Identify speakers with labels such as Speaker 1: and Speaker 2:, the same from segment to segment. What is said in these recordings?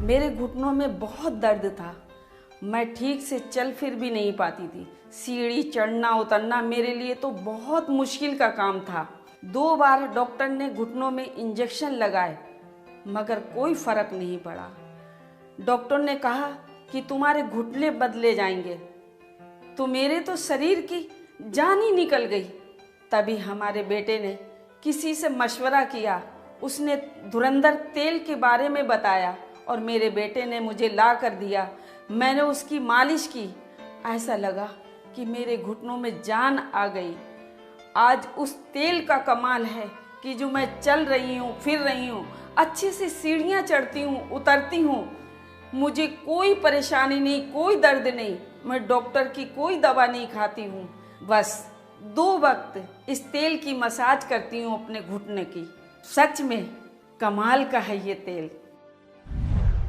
Speaker 1: मेरे घुटनों में बहुत दर्द था। मैं ठीक से चल फिर भी नहीं पाती थी। सीढ़ी चढ़ना उतरना मेरे लिए तो बहुत मुश्किल का काम था। 2 बार डॉक्टर ने घुटनों में इंजेक्शन लगाए मगर कोई फर्क नहीं पड़ा। डॉक्टर ने कहा कि तुम्हारे घुटने बदले जाएंगे। तो मेरे तो शरीर की जान ही निकल गई। तभी हमारे बेटे ने किसी से मशवरा किया। उसने धुरंधर तेल के बारे में बताया और मेरे बेटे ने मुझे ला कर दिया। मैंने उसकी मालिश की। ऐसा लगा कि मेरे घुटनों में जान आ गई। आज उस तेल का कमाल है कि जो मैं चल रही हूँ, फिर रही हूँ, अच्छे से सीढ़ियाँ चढ़ती हूँ, उतरती हूँ। मुझे कोई परेशानी नहीं, कोई दर्द नहीं। मैं डॉक्टर की कोई दवा नहीं खाती हूँ। बस 2 वक्त इस तेल की मसाज करती हूँ अपने घुटने की। सच में कमाल का है ये तेल।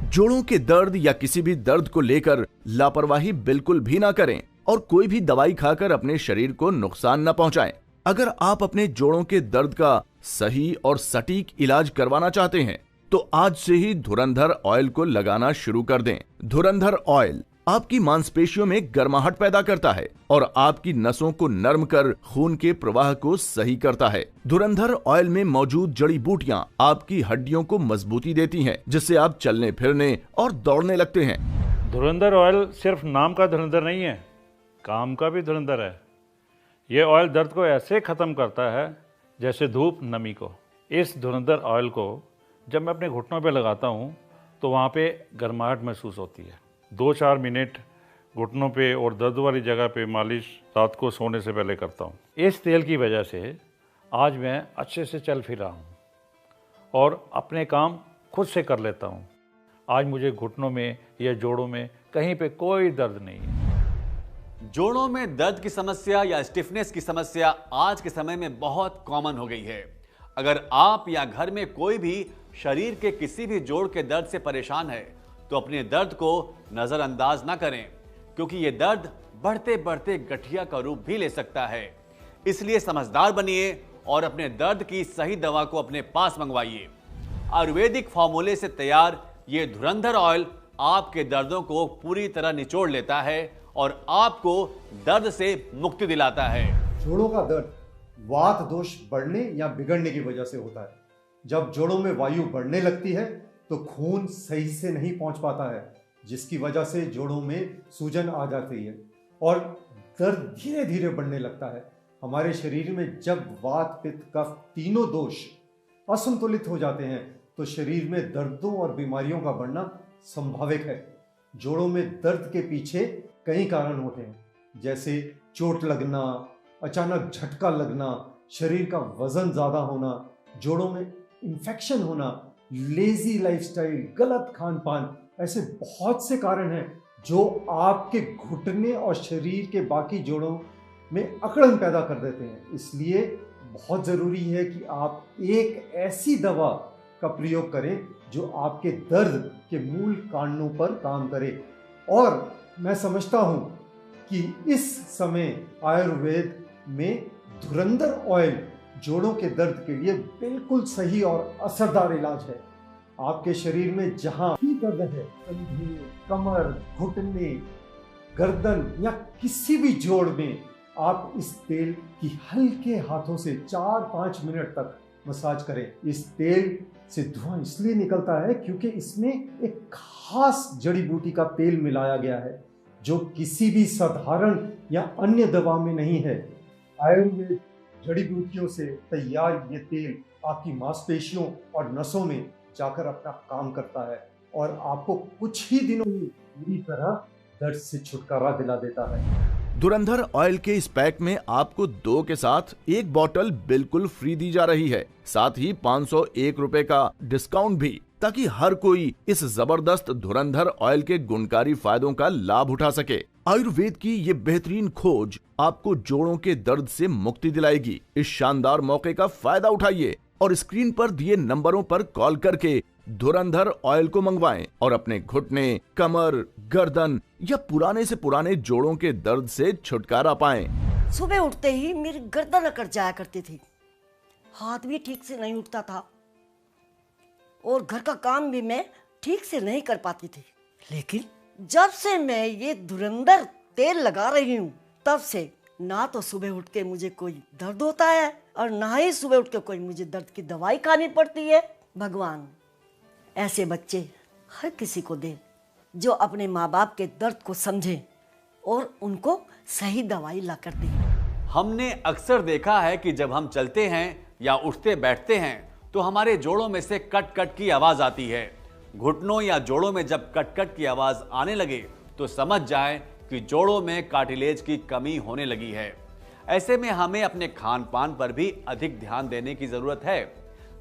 Speaker 2: जोड़ों के दर्द या किसी भी दर्द को लेकर लापरवाही बिल्कुल भी ना करें और कोई भी दवाई खाकर अपने शरीर को नुकसान न पहुंचाएं। अगर आप अपने जोड़ों के दर्द का सही और सटीक इलाज करवाना चाहते हैं तो आज से ही धुरंधर ऑयल को लगाना शुरू कर दें। धुरंधर ऑयल आपकी मांसपेशियों में गर्माहट पैदा करता है और आपकी नसों को नरम कर खून के प्रवाह को सही करता है। धुरंधर ऑयल में मौजूद जड़ी बूटियां आपकी हड्डियों को मजबूती देती हैं, जिससे आप चलने फिरने और दौड़ने लगते हैं।
Speaker 3: धुरंधर ऑयल सिर्फ नाम का धुरंधर नहीं है, काम का भी धुरंधर है। ये ऑयल दर्द को ऐसे खत्म करता है जैसे धूप नमी को। इस धुरंधर ऑयल को जब मैं अपने घुटनों पे लगाता हूँ तो वहाँ पे गर्माहट महसूस होती है। 2-4 मिनट घुटनों पे और दर्द वाली जगह पे मालिश रात को सोने से पहले करता हूँ। इस तेल की वजह से आज मैं अच्छे से चल फिर रहा हूँ और अपने काम खुद से कर लेता हूँ। आज मुझे घुटनों में या जोड़ों में कहीं पे कोई दर्द नहीं है।
Speaker 4: जोड़ों में दर्द की समस्या या स्टिफनेस की समस्या आज के समय में बहुत कॉमन हो गई है। अगर आप या घर में कोई भी शरीर के किसी भी जोड़ के दर्द से परेशान है तो अपने दर्द को नजरअंदाज ना करें, क्योंकि यह दर्द बढ़ते बढ़ते गठिया का रूप भी ले सकता है। इसलिए समझदार बनिए और अपने दर्द की सही दवा को अपने पास मंगवाइए। आयुर्वेदिक फॉर्मूले से तैयार ये धुरंधर ऑयल आपके दर्दों को पूरी तरह निचोड़ लेता है और आपको दर्द से मुक्ति दिलाता है।
Speaker 5: जोड़ों का दर्द वात दोष बढ़ने या बिगड़ने की वजह से होता है। जब जोड़ों में वायु बढ़ने लगती है तो खून सही से नहीं पहुंच पाता है, जिसकी वजह से जोड़ों में सूजन आ जाती है और दर्द धीरे धीरे बढ़ने लगता है। हमारे शरीर में जब वात पित्त कफ तीनों दोष असंतुलित हो जाते हैं तो शरीर में दर्दों और बीमारियों का बढ़ना संभावित है। जोड़ों में दर्द के पीछे कई कारण होते हैं, जैसे चोट लगना, अचानक झटका लगना, शरीर का वजन ज्यादा होना, जोड़ों में इन्फेक्शन होना, लेजी लाइफस्टाइल, गलत खान पान। ऐसे बहुत से कारण हैं जो आपके घुटने और शरीर के बाकी जोड़ों में अकड़न पैदा कर देते हैं। इसलिए बहुत ज़रूरी है कि आप एक ऐसी दवा का प्रयोग करें जो आपके दर्द के मूल कारणों पर काम करे। और मैं समझता हूं कि इस समय आयुर्वेद में धुरंधर ऑयल जोड़ों के दर्द के लिए बिल्कुल सही और असरदार इलाज है। आपके शरीर में जहां भी दर्द है, कंधे, कमर, घुटने, गर्दन या किसी भी जोड़ में, आप इस तेल की हल्के हाथों से 4-5 मिनट तक मसाज करें। इस तेल से धुआं इसलिए निकलता है क्योंकि इसमें एक खास जड़ी बूटी का तेल मिलाया गया है जो किसी भी साधारण या अन्य दवा में नहीं है। आयुर्वेद जड़ी बूटियों से तैयार ये तेल आपकी मांसपेशियों और नसों में जाकर अपना काम करता है और आपको कुछ ही दिनों में पूरी तरह दर्द से छुटकारा दिला देता है।
Speaker 2: धुरंधर ऑयल के इस पैक में आपको 2 के साथ 1 बॉटल बिल्कुल फ्री दी जा रही है, साथ ही 501 रुपए का डिस्काउंट भी, ताकि हर कोई इस जबरदस्त धुरंधर ऑयल के गुणकारी फायदों का लाभ उठा सके। आयुर्वेद की ये बेहतरीन खोज आपको जोड़ों के दर्द से मुक्ति दिलाएगी। इस शानदार मौके का फायदा उठाइए और स्क्रीन पर दिए नंबरों पर कॉल करके धुरंधर ऑयल को मंगवाएं और अपने घुटने, कमर, गर्दन या पुराने से पुराने जोड़ों के दर्द से छुटकारा पाएं।
Speaker 6: सुबह उठते ही मेरी गर्दन अकड़ जाया करती थी, हाथ भी ठीक से नहीं उठता था और घर का काम भी मैं ठीक से नहीं कर पाती थी, लेकिन जब से मैं ये धुरंधर तेल लगा रही हूँ तब से ना तो सुबह उठ के मुझे कोई दर्द होता है और ना ही सुबह उठ के कोई मुझे दर्द की दवाई खानी पड़ती है। भगवान ऐसे बच्चे हर किसी को दे जो अपने माँ बाप के दर्द को समझे और उनको सही दवाई ला कर दे।
Speaker 4: हमने अक्सर देखा है कि जब हम चलते हैं या उठते बैठते हैं तो हमारे जोड़ों में से कट कट की आवाज आती है। घुटनों या जोड़ों में जब कट कट की आवाज आने लगे तो समझ जाएं कि जोड़ों में कार्टिलेज की कमी होने लगी है। ऐसे में हमें अपने खान पान पर भी अधिक ध्यान देने की जरूरत है।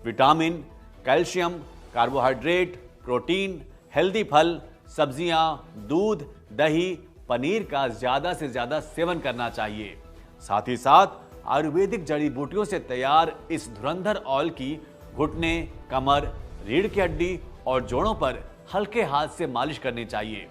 Speaker 4: Vitamin, calcium, carbohydrate, protein, healthy फल, सब्जियां, दूध, दही, पनीर का ज्यादा से ज्यादा सेवन करना चाहिए। साथ ही साथ आयुर्वेदिक जड़ी बूटियों से तैयार इस धुरंधर ऑयल की घुटने, कमर, रीढ़ की हड्डी और जोड़ों पर हल्के हाथ से मालिश करनी चाहिए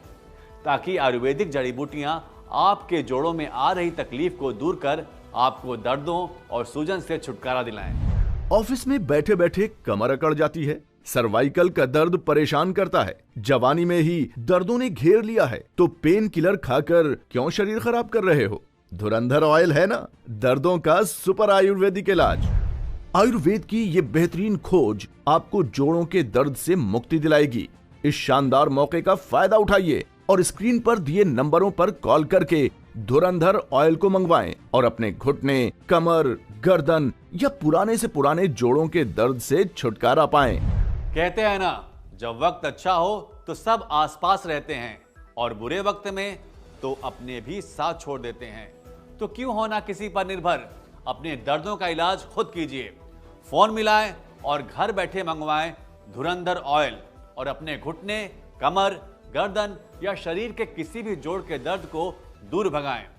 Speaker 4: ताकि आयुर्वेदिक जड़ी बूटियां आपके जोड़ों में आ रही तकलीफ को दूर कर आपको दर्दों और सूजन से छुटकारा दिलाएं।
Speaker 2: ऑफिस में बैठे बैठे कमर अकड़ जाती है, सर्वाइकल का दर्द परेशान करता है, जवानी में ही दर्दों ने घेर लिया है, तो पेन किलर खाकर क्यों शरीर खराब कर रहे हो? धुरंधर ऑयल है ना दर्दों का सुपर आयुर्वेदिक इलाज। आयुर्वेद की ये बेहतरीन खोज आपको जोड़ों के दर्द से मुक्ति दिलाएगी। इस शानदार मौके का फायदा उठाइए और स्क्रीन पर दिए नंबरों पर कॉल करके धुरंधर ऑयल को मंगवाएं और अपने घुटने, कमर, गर्दन या पुराने से पुराने जोड़ों के दर्द से छुटकारा पाएं।
Speaker 4: कहते हैं ना, जब वक्त अच्छा हो तो सब आसपास रहते हैं और बुरे वक्त में तो अपने भी साथ छोड़ देते हैं। तो क्यों होना किसी पर निर्भर? अपने दर्दों का इलाज खुद कीजिए। फोन मिलाएं और घर बैठे मंगवाएं धुरंधर ऑयल और अपने घुटने, कमर, गर्दन या शरीर के किसी भी जोड़ के दर्द को दूर भगाएं।